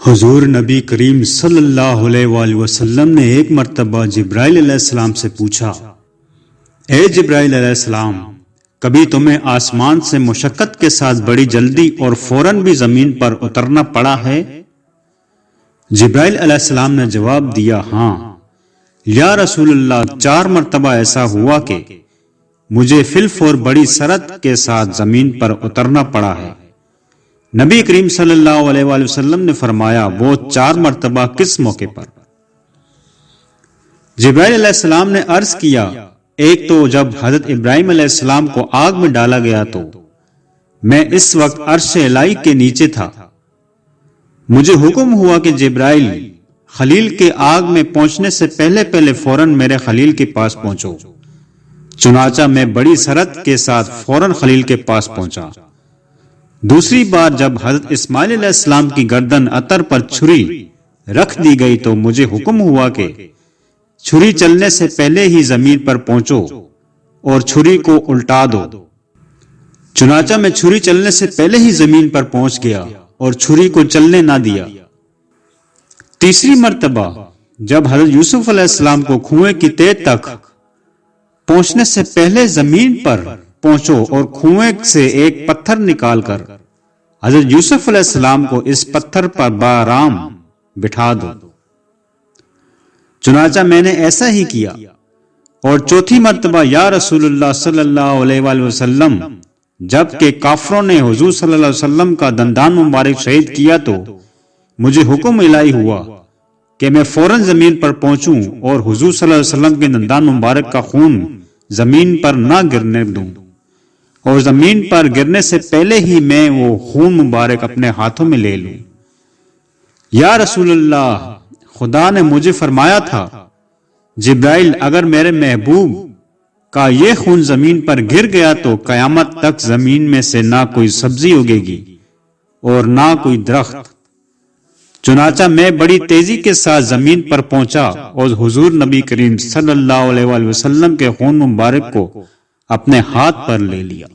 حضور نبی کریم صلی اللہ علیہ وآلہ وسلم نے ایک مرتبہ جبرائیل علیہ السلام سے پوچھا، اے جبرائیل علیہ السلام، کبھی تمہیں آسمان سے مشقت کے ساتھ بڑی جلدی اور فوراً بھی زمین پر اترنا پڑا ہے؟ جبرائیل علیہ السلام نے جواب دیا، ہاں یا رسول اللہ، 4 مرتبہ ایسا ہوا کہ مجھے فی الفور بڑی سرعت کے ساتھ زمین پر اترنا پڑا ہے۔ نبی کریم صلی اللہ علیہ وآلہ وسلم نے فرمایا، وہ 4 مرتبہ کس موقع پر؟ جبرائیل علیہ السلام نے عرض کیا، ایک تو جب حضرت ابراہیم علیہ السلام کو آگ میں ڈالا گیا تو میں اس وقت عرش الہی کے نیچے تھا، مجھے حکم ہوا کہ جبرائیل خلیل کے آگ میں پہنچنے سے پہلے فوراً میرے خلیل کے پاس پہنچو۔ چنانچہ میں بڑی سرعت کے ساتھ فوراً خلیل کے پاس پہنچا۔ دوسری بار جب حضرت اسماعیل علیہ السلام کی گردن عطر پر چھری رکھ دی گئی تو مجھے حکم ہوا کہ چھری چلنے سے پہلے ہی زمین پر پہنچو اور چھری کو الٹا دو۔ چنانچہ میں چھری چلنے سے پہلے ہی زمین پر پہنچ گیا اور چھری کو چلنے نہ دیا۔ تیسری مرتبہ جب حضرت یوسف علیہ السلام کو کنویں کی تہہ تک پہنچنے سے پہلے زمین پر پہنچو اور کنویں سے ایک پتھر نکال کر حضرت یوسف علیہ السلام کو اس پتھر پر بآرام بٹھا دو۔ چنانچہ میں نے ایسا ہی کیا۔ اور چوتھی مرتبہ یا رسول اللہ صلی اللہ علیہ وآلہ وسلم، جب کہ کافروں نے حضور صلی اللہ علیہ وسلم کا دندان مبارک شہید کیا تو مجھے حکم الہی ہوا کہ میں فوراً زمین پر پہنچوں اور حضور صلی اللہ علیہ وسلم کے دندان مبارک کا خون زمین پر نہ گرنے دوں، اور زمین پر گرنے سے پہلے ہی میں وہ خون مبارک اپنے ہاتھوں میں لے لوں۔ یا رسول اللہ، خدا نے مجھے فرمایا تھا، جبرائیل، اگر میرے محبوب کا یہ خون زمین پر گر گیا تو قیامت تک زمین میں سے نہ کوئی سبزی اگے گی اور نہ کوئی درخت۔ چنانچہ میں بڑی تیزی کے ساتھ زمین پر پہنچا اور حضور نبی کریم صلی اللہ علیہ وآلہ وسلم کے خون مبارک کو اپنے ہاتھ پر لے لیا۔